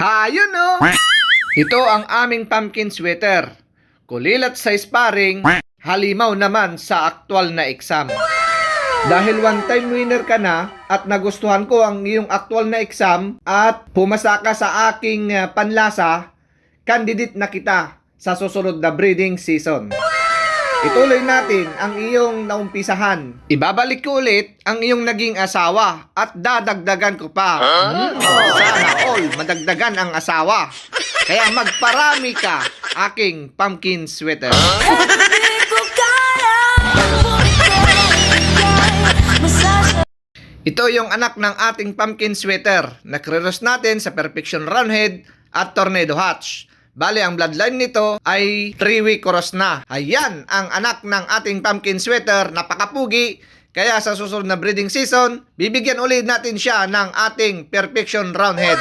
Hayun no! Ito ang aming pumpkin sweater. Kulilat sa sparring, halimaw naman sa aktwal na exam. Dahil one-time winner ka na at nagustuhan ko ang iyong aktwal na exam at pumasa ka sa aking panlasa, candidate na kita sa susunod na breeding season. Ituloy natin ang iyong naumpisahan. Ibabalik ko ulit ang iyong naging asawa at dadagdagan ko pa. Sana all madagdagan ang asawa. Kaya magparami ka, aking pumpkin sweater. Ito yung anak ng ating pumpkin sweater na kriros natin sa Perfection Roundhead at Tornado Hatch. Bale, ang bloodline nito ay 3-week cross na. Ayan ang anak ng ating pumpkin sweater, napakapugi. Kaya sa susunod na breeding season, bibigyan ulit natin siya ng ating Perfection Roundhead.